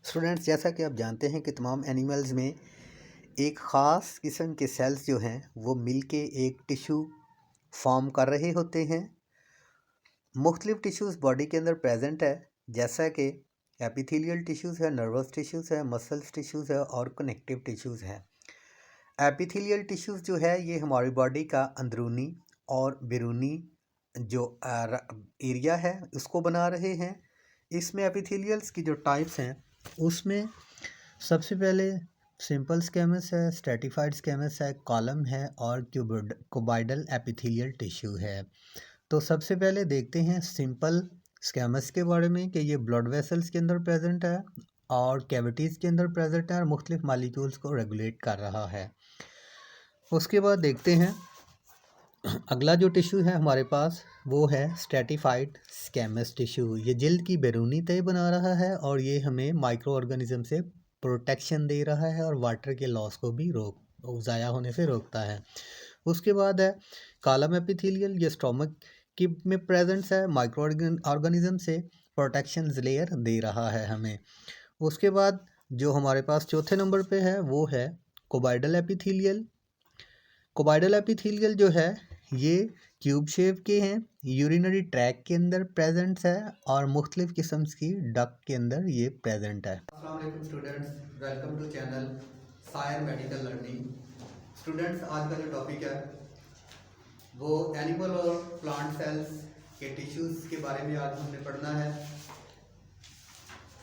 Students, जैसा कि आप जानते हैं कि तमाम एनिमल्स में एक ख़ास किस्म के सेल्स जो हैं वो मिलके एक टिश्यू फॉर्म कर रहे होते हैं। मुख्तलिफ टिश्यूज़ बॉडी के अंदर प्रेजेंट है, जैसा कि एपिथेलियल टिश्यूज़ है, नर्वस टिश्यूज़ है, मसल्स टिश्यूज़ है और कनेक्टिव टिश्यूज़ हैं। एपिथेलियल टिश्यूज़ जो है ये हमारी बॉडी का अंदरूनी और बैरूनी जो एरिया है उसको बना रहे हैं। इसमें एपिथेलियल्स की जो टाइप्स हैं उसमें सबसे पहले सिंपल स्क्वैमस है, स्ट्रैटिफाइड स्क्वैमस है, कॉलम है और क्यूबॉइडल एपिथेलियल टिश्यू है। तो सबसे पहले देखते हैं सिंपल स्क्वैमस के बारे में कि ये ब्लड वेसल्स के अंदर प्रेजेंट है और कैविटीज़ के अंदर प्रेजेंट है और मुख्तलिफ मालिक्यूल्स को रेगुलेट कर रहा है। उसके बाद देखते हैं अगला जो टिश्यू है हमारे पास वो है स्ट्रैटिफाइड स्क्वैमस टिश्यू। ये जिल्द की बैरूनी तय बना रहा है और ये हमें माइक्रो ऑर्गेनिज्म से प्रोटेक्शन दे रहा है और वाटर के लॉस को भी ज़ाया होने से रोकता है। उसके बाद है कॉलम एपिथेलियल। ये स्टोमक की में प्रेजेंस है, माइक्रो ऑर्गेनिज्म से प्रोटेक्शन लेयर दे रहा है हमें। उसके बाद जो हमारे पास चौथे नंबर पे है वो है क्यूबॉइडल एपिथेलियल। क्यूबॉइडल एपिथेलियल जो है ये क्यूब शेप के हैं, यूरिनरी ट्रैक के अंदर प्रेजेंट है और मुख्तलिफ किस्म की डक के अंदर ये प्रेजेंट है। अस्सलाम वालेकुम स्टूडेंट्स, वेलकम टू चैनल सायर मेडिकल लर्निंग। स्टूडेंट्स, आज का जो टॉपिक है वो एनिमल और प्लांट सेल्स के टिश्यूज़ के बारे में आज हमने पढ़ना है।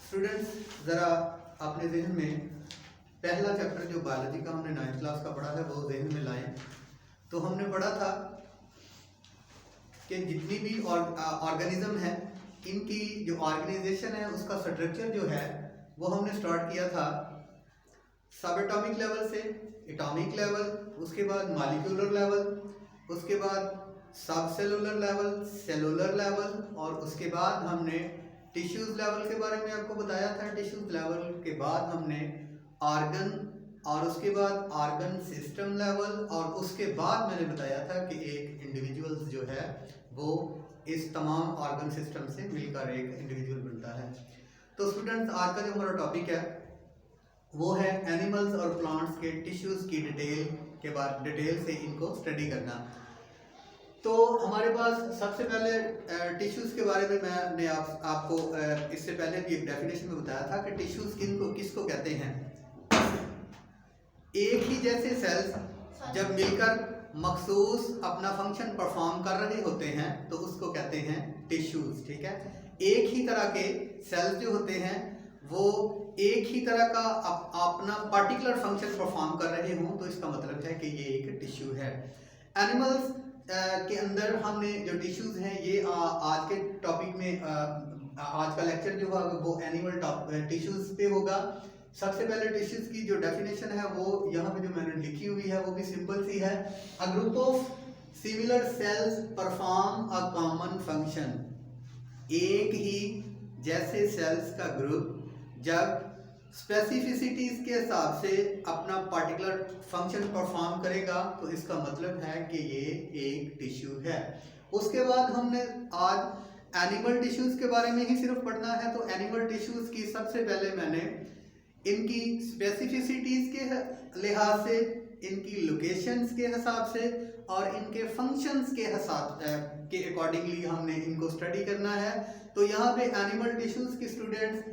स्टूडेंट्स, ज़रा अपने जहन में पहला चैप्टर जो बायोलॉजी का हमने 9th क्लास का पढ़ा है वो जहन में लाएं। तो हमने पढ़ा था कि जितनी भी ऑर्गेनिज्म है इनकी जो ऑर्गेनाइजेशन है उसका स्ट्रक्चर जो है वो हमने स्टार्ट किया था सब एटॉमिक लेवल से, एटॉमिक लेवल, उसके बाद मॉलिक्यूलर लेवल, उसके बाद सब सेलुलर लेवल, सेलुलर लेवल और उसके बाद हमने टिश्यूज़ लेवल के बारे में आपको बताया था। टिश्यूज़ लेवल के बाद हमने ऑर्गन और उसके बाद ऑर्गन सिस्टम लेवल और उसके बाद मैंने बताया था कि एक इंडिविजुअल्स जो है वो इस तमाम ऑर्गन सिस्टम से मिलकर एक इंडिविजुअल बनता है। तो स्टूडेंट्स, आज का जो हमारा टॉपिक है वो है एनिमल्स और प्लांट्स के टिश्यूज़ की डिटेल से इनको स्टडी करना। तो हमारे पास सबसे पहले टिश्यूज़ के बारे में मैंने आपको इससे पहले भी एक डेफिनेशन में बताया था कि टिश्यूज़ किसको कहते हैं। एक ही जैसे सेल्स जब मिलकर मखसूस अपना फंक्शन परफॉर्म कर रहे होते हैं तो उसको कहते हैं टिश्यूज़। ठीक है, एक ही तरह के सेल्स जो होते हैं वो एक ही तरह का अपना पर्टिकुलर फंक्शन परफॉर्म कर रहे हों तो इसका मतलब है कि ये एक टिश्यू है। एनिमल्स के अंदर हमने जो टिश्यूज़ हैं ये आज के टॉपिक में आज का लेक्चर जो होगा वो एनिमल टिश्यूज़ पे होगा। सबसे पहले टिश्यूज़ की जो डेफिनेशन है वो यहाँ पे जो मैंने लिखी हुई है वो भी सिंपल सी है। A group of similar cells perform a common function. एक ही जैसे सेल्स का ग्रुप जब स्पेसिफिसिटीज के हिसाब से अपना पर्टिकुलर फंक्शन परफॉर्म करेगा तो इसका मतलब है कि ये एक टिश्यू है। उसके बाद हमने आज एनिमल टिश्यूज़ के बारे में ही सिर्फ पढ़ना है। तो एनिमल टिश्यूज़ की सबसे पहले मैंने इनकी स्पेसिफिसिटीज़ के लिहाज से, इनकी लोकेशंस के हिसाब से और इनके फंक्शंस के हिसाब के अकॉर्डिंगली हमने इनको स्टडी करना है। तो यहाँ पे एनिमल टिश्यूज़ की स्टूडेंट्स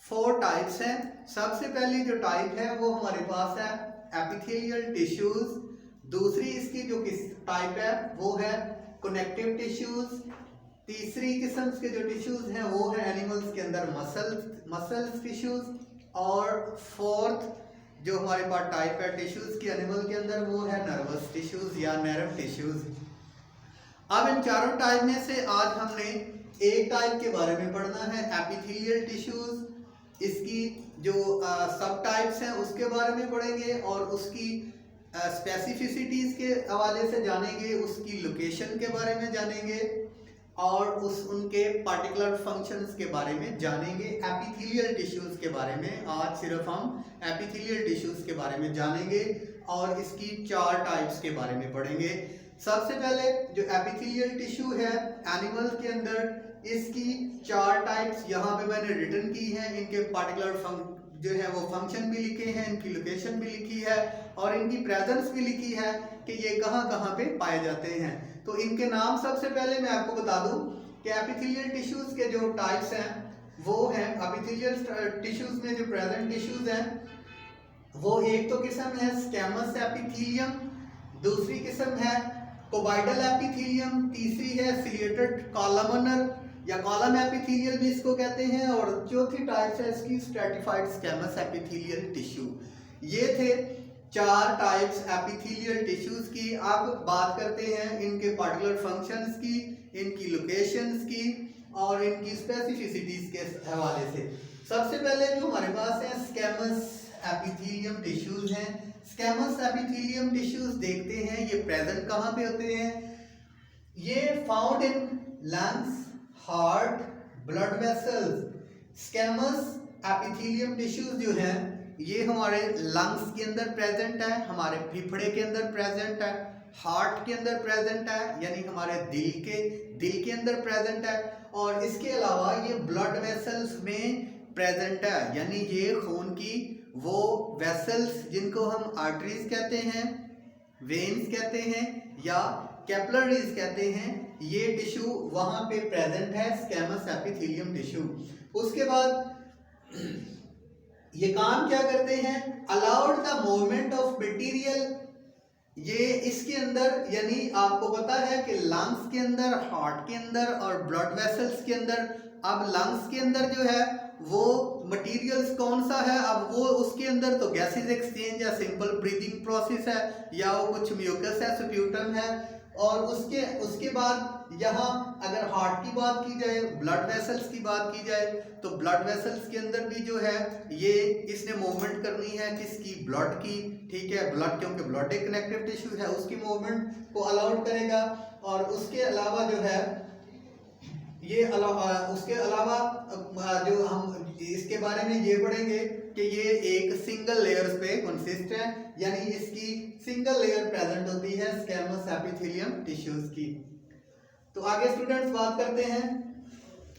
4 टाइप्स हैं। सबसे पहली जो टाइप है वो हमारे पास है एपिथेलियल टिश्यूज़। दूसरी इसकी जो टाइप है वो है कनेक्टिव टिश्यूज़। तीसरी किस्म के जो टिश्यूज़ हैं वो है एनिमल्स के अंदर मसल्स टिश्यूज़। और फोर्थ जो हमारे पास टाइप है टिश्यूज़ की एनिमल के अंदर वो है नर्वस टिश्यूज़ या नर्व टिश्यूज़। अब इन चारों टाइप में से आज हमने एक टाइप के बारे में पढ़ना है, एपिथेलियल टिश्यूज़। इसकी जो सब टाइप्स हैं उसके बारे में पढ़ेंगे और उसकी स्पेसिफिसिटीज़ के हवाले से जानेंगे, उसकी लोकेशन के बारे में जानेंगे और उनके पार्टिकुलर फंक्शंस के बारे में जानेंगे। एपिथेलियल टिश्यूज़ के बारे में आज सिर्फ हम एपिथेलियल टिश्यूज़ के बारे में जानेंगे और इसकी 4 टाइप्स के बारे में पढ़ेंगे। सबसे पहले जो एपिथेलियल टिश्यू है एनिमल के अंदर इसकी 4 टाइप्स यहाँ पे मैंने रिटर्न की हैं, इनके पार्टिकुलर जो है वो फंक्शन भी लिखे हैं, इनकी लोकेशन भी लिखी है और इनकी प्रेजेंस भी लिखी है कि ये कहाँ कहाँ पे पाए जाते हैं। तो इनके नाम सबसे पहले मैं आपको बता दूं कि एपिथेलियल टिश्यूज के जो टाइप्स हैं वो हैं, एपिथेलियल टिश्यूज में जो प्रेजेंट टिश्यूज हैं वो एक तो किस्म है स्क्वैमस एपिथेलियम, दूसरी किस्म है कोबाइडल एपिथेलियम, तीसरी है सिलिएटेड कॉलमनर या कॉलम एपिथेलियल भी इसको कहते हैं, और चौथी टाइप है इसकी स्ट्रैटिफाइड स्क्वैमस एपिथेलियल टिश्यू। ये थे 4 टाइप्स एपिथेलियल टिश्यूज की। अब बात करते हैं इनके पार्टिकुलर फंक्शंस की, इनकी लोकेशंस की और इनकी स्पेसिफिसिटीज के हवाले से। सबसे पहले जो हमारे पास है स्क्वैमस एपिथेलियम टिश्यूज हैं। स्क्वैमस एपिथेलियम टिश्यूज देखते हैं ये प्रेजेंट कहाँ पे होते हैं। ये found in lungs, heart, blood vessels. Squamous epithelium tissues जो हैं ये हमारे लंग्स के अंदर प्रेजेंट है, हमारे फेफड़े के अंदर प्रेजेंट है, हार्ट के अंदर प्रेजेंट है यानी हमारे दिल के अंदर प्रेजेंट है, और इसके अलावा ये ब्लड वेसल्स में प्रेजेंट है यानी ये खून की वो वेसल्स जिनको हम आर्टरीज कहते हैं, वेन्स कहते हैं या कैपिलरीज कहते हैं, ये टिश्यू वहां पे प्रेजेंट है स्क्वैमस एपिथेलियम टिश्यू। उसके बाद ये काम क्या करते हैं, allowed the movement of material. ये इसके अंदर यानी आपको पता है कि लंग्स के अंदर, हार्ट के अंदर और ब्लड वेसल्स के अंदर, अब लंग्स के अंदर जो है वो मटेरियल्स कौन सा है, अब वो उसके अंदर तो गैसेस एक्सचेंज या सिंपल ब्रीदिंग प्रोसेस है या वो कुछ म्यूकस है, स्प्यूटम है, और उसके बाद यहाँ अगर हार्ट की बात की जाए, ब्लड वेसल्स की बात की जाए तो ब्लड वेसल्स के अंदर भी जो है ये इसने मूवमेंट करनी है किसकी, ब्लड की, ठीक है, ब्लड क्योंकि ब्लड एक कनेक्टिव टिश्यू है उसकी मूवमेंट को अलाउड करेगा। और उसके अलावा जो है ये उसके अलावा जो हम इसके बारे में ये पढ़ेंगे कि ये एक सिंगल लेयर्स पे कंसिस्ट है यानी इसकी सिंगल लेयर प्रेजेंट होती है स्क्वैमस एपिथेलियम टिश्यूज की। तो आगे स्टूडेंट्स बात करते हैं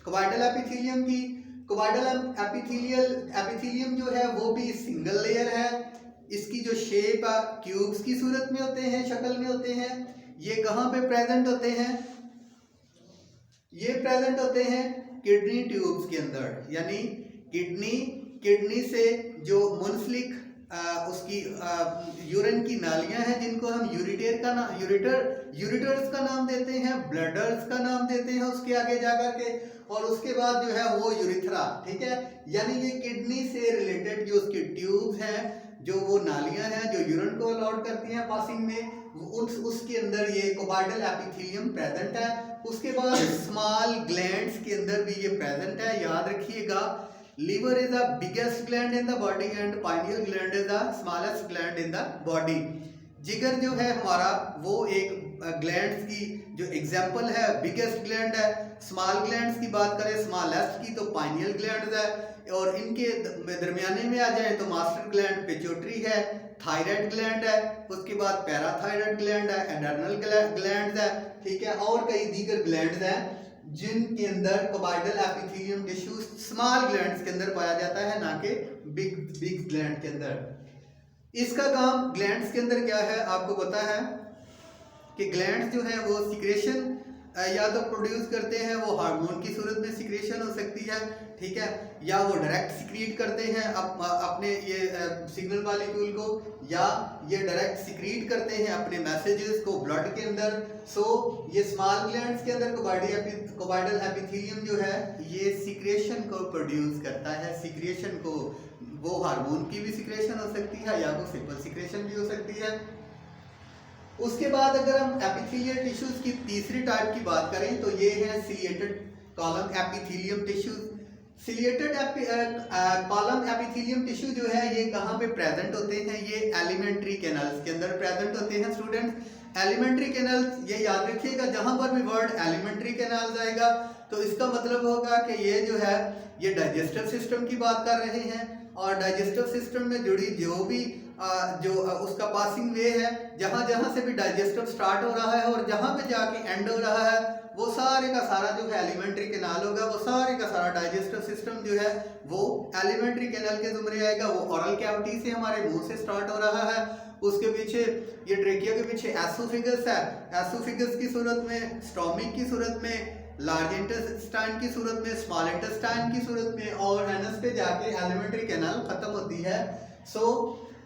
कोबाइडल एपिथेलियम की। कोबाइडल एपिथेलियम जो है वो भी सिंगल लेयर है। इसकी जो शेप है क्यूब्स की सूरत में होते हैं, शक्ल में होते हैं। ये कहाँ पे प्रेजेंट होते हैं, ये प्रेजेंट होते हैं किडनी ट्यूब्स के अंदर यानी किडनी से जो मुंसलिक उसकी यूरिन की नालियां हैं जिनको हम यूरिटर्स का नाम देते हैं, ब्लडर्स का नाम देते हैं उसके आगे जाकर के, और उसके बाद जो है वो यूरिथ्रा, ठीक है, यानी ये किडनी से रिलेटेड जो उसकी ट्यूब्स हैं, जो वो नालियां हैं जो यूरिन को अलाउड करती हैं पासिंग में, उसके अंदर ये कोबाइडल एपिथेलियम प्रेजेंट है। उसके बाद स्मॉल ग्लैंड्स के अंदर भी ये प्रेजेंट है। याद रखिएगा, liver is the biggest gland in the body and pineal gland is the smallest gland in the body. जिगर जो है हमारा वो एक ग्लैंड्स की जो एग्जांपल है, बिगेस्ट ग्लैंड है। स्मॉल ग्लैंड्स की बात करें, स्मॉलेस्ट की तो पाइनियल ग्लैंड है, और इनके दरमियाने में आ जाए तो मास्टर ग्लैंड पिट्यूटरी है, थायराइड ग्लैंड है, उसके बाद पैराथायराइड ग्लैंड है, एड्रेनल ग्लैंड है, ठीक है, और कई दीगर ग्लैंड हैं जिनके अंदर कोबाइडल एपिथेलियम टिश्यू स्मॉल ग्लैंड्स के अंदर पाया जाता है, ना कि बिग ग्लैंड के अंदर। इसका काम ग्लैंड्स के अंदर क्या है आपको पता है कि ग्लैंड्स जो है वो सिक्रेशन या तो प्रोड्यूस करते हैं, वो हार्मोन की सूरत में सिक्रेशन हो सकती है, ठीक है, या वो डायरेक्ट सिक्रीट करते हैं अपने ये सिग्नल मॉलिक्यूल को, या ये डायरेक्ट सिक्रीट करते हैं अपने मैसेजेस को ब्लड के अंदर। सो ये स्मॉल ग्लैंड्स के अंदर कोबाइडल एपिथेलियम जो है ये सिक्रेशन को प्रोड्यूस करता है। सिक्रेशन को वो हार्मोन की भी सिक्रेशन हो सकती है या वो सिंपल सिक्रेशन भी हो सकती है। उसके बाद अगर हम एपिथेलियल टिश्यूज की तीसरी टाइप की बात करें तो ये है ciliated column epithelium tissues. Ciliated column epithelium tissue जो है ये कहाँ पे प्रेजेंट होते हैं, ये एलिमेंट्री कैनल्स के अंदर प्रेजेंट होते हैं स्टूडेंट्स। एलिमेंट्री कैनल्स, ये याद रखिएगा, जहां पर भी वर्ड एलिमेंट्री कैनल जाएगा तो इसका मतलब होगा कि ये जो है ये डाइजेस्टिव सिस्टम की बात कर रहे हैं, और डाइजेस्टिव सिस्टम में जुड़ी जो भी उसका पासिंग वे है, जहां जहां से भी डाइजेस्टिव स्टार्ट हो रहा है और जहां पे जाके एंड हो रहा है वो सारे का सारा जो है एलिमेंट्री कैनाल होगा, वो सारे का सारा डाइजेस्टिव सिस्टम जो है वो एलिमेंट्री कैनाल के जुमरे आएगा। वो ओरल कैविटी से हमारे मुंह से स्टार्ट हो रहा है, उसके पीछे ये ट्रेकिया के पीछे एसोफेगस है, एसोफेगस की सूरत में, स्टोमिक की सूरत में, लार्ज इंटेस्टाइन की सूरत में, स्मॉल इंटेस्टाइन की सूरत में, और एनस पे जाके एलिमेंट्री कैनाल खत्म होती है। सो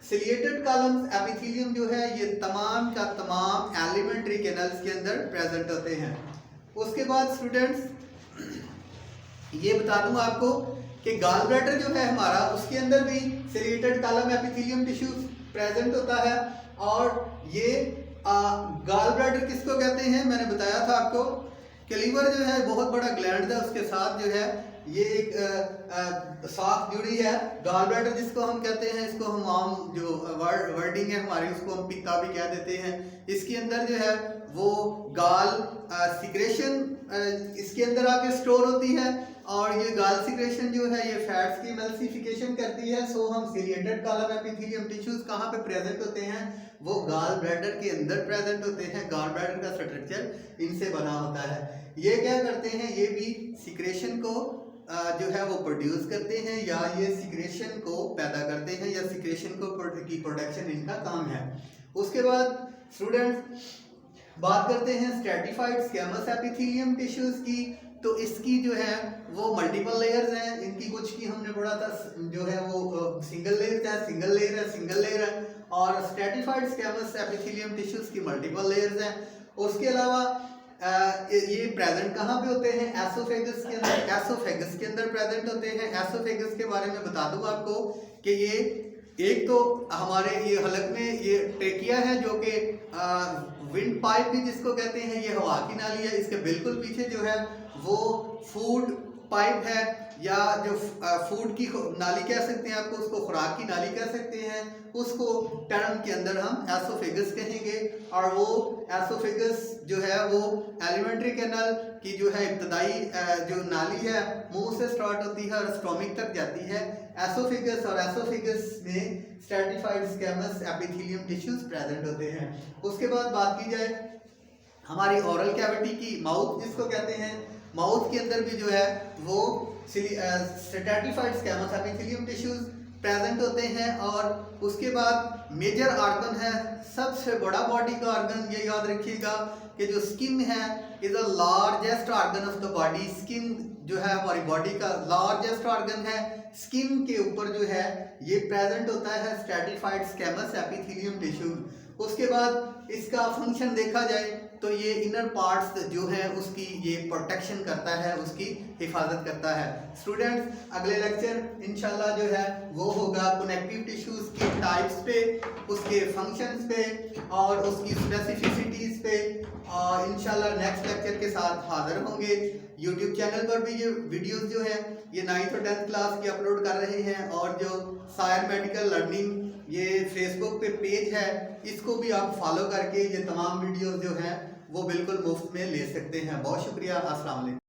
सिलिएटेड कॉलम्स एपिथेलियम जो है ये तमाम का तमाम एलिमेंट्री कैनाल्स के अंदर प्रेजेंट होते हैं। उसके बाद स्टूडेंट्स ये बता दूं आपको कि गॉल ब्लैडर जो है हमारा, उसके अंदर भी ciliated column epithelium tissues present होता है। और ये गॉल ब्लैडर किसको कहते हैं, मैंने बताया था आपको कि लीवर जो है बहुत बड़ा ग्लैंड है, उसके साथ जो है ये एक साख जुड़ी है। गॉल ब्लैडर जिसको हम कहते हैं, इसको हम आम जो वर्डिंग है हमारी उसको हम पित्ता भी कह देते हैं। इसके अंदर जो है वो गाल सिक्रेशन इसके अंदर आके स्टोर होती है, और ये गाल सिक्रेशन जो है ये फैट्स की एमल्सिफिकेशन करती है। सो हम सिलिएटेड कॉलम एपिथेलियम टिश्यूज कहाँ पे प्रेजेंट होते हैं, वो गॉल ब्लैडर के अंदर प्रेजेंट होते हैं। गॉल ब्लैडर का स्ट्रक्चर इनसे बना होता है। ये क्या करते हैं, ये भी सिक्रेशन को जो है वो प्रोड्यूस करते हैं, या ये सिक्रेशन को पैदा करते हैं, या सिक्रेशन को की प्रोडक्शन इनका काम है। उसके बाद स्टूडेंट्स बात करते हैं स्ट्रैटिफाइड स्क्वैमस एपिथेलियम टिश्यूज की। तो इसकी जो है वो मल्टीपल लेयर्स हैं, इनकी कुछ की हमने पढ़ा था जो है वो सिंगल लेयर है, सिंगल लेयर है, सिंगल लेयर है, और स्ट्रैटिफाइड स्क्वैमस एपिथेलियम टिश्यूज की मल्टीपल लेयर्स हैं। उसके अलावा ये प्रेजेंट कहाँ पे होते हैं, एसोफेगस के अंदर, एसोफेगस के अंदर प्रेजेंट होते हैं। एसोफेगस के बारे में बता दूं आपको कि ये एक तो हमारे ये हलक में ये ट्रेकिया है जो कि विंड पाइप भी जिसको कहते हैं, ये हवा की नाली है। इसके बिल्कुल पीछे जो है वो फूड पाइप है, या जो फूड की नाली कह सकते हैं, आपको उसको खुराक की नाली कह सकते हैं, उसको टर्म के अंदर हम एसोफेगस कहेंगे। और वो एसोफेगस जो है वो एलिमेंट्री कैनाल की जो है इब्तदाई जो नाली है मुंह से स्टार्ट होती है और स्टोमिक तक जाती है। एसोफेगस और एसोफेगस में stratified squamous epithelium tissues present होते हैं। उसके बाद बात की जाए हमारी ओरल कैविटी की, माउथ जिसको कहते हैं, माउथ के अंदर भी जो है वो stratified squamous epithelium tissues present होते हैं। और उसके बाद मेजर ऑर्गन है, सबसे बड़ा बॉडी का ऑर्गन, ये याद रखिएगा कि जो स्किन है is the largest organ of the body. Skin जो है हमारी बॉडी का लार्जेस्ट ऑर्गन है, स्किन के ऊपर जो है ये प्रेजेंट होता है स्ट्रैटिफाइड स्क्वैमस एपिथेलियम टिश्यूज। उसके बाद इसका फंक्शन देखा जाए तो ये इनर पार्ट्स जो है उसकी ये प्रोटेक्शन करता है, उसकी हिफाजत करता है। स्टूडेंट्स अगले लेक्चर इंशाल्लाह जो है वो होगा कनेक्टिव टिश्यूज के टाइप्स पे, उसके फंक्शंस पे और उसकी स्पेसिफिसिटीज पे। इंशाल्लाह नेक्स्ट लेक्चर के साथ हाजिर होंगे। यूट्यूब चैनल पर भी ये वीडियोस जो है ये 9th और 10th क्लास की अपलोड कर रहे हैं, और जो सायर मेडिकल लर्निंग ये फेसबुक पे पेज है इसको भी आप फॉलो करके ये तमाम वीडियोस जो हैं वो बिल्कुल मुफ्त में ले सकते हैं। बहुत शुक्रिया। अस्सलाम वालेकुम।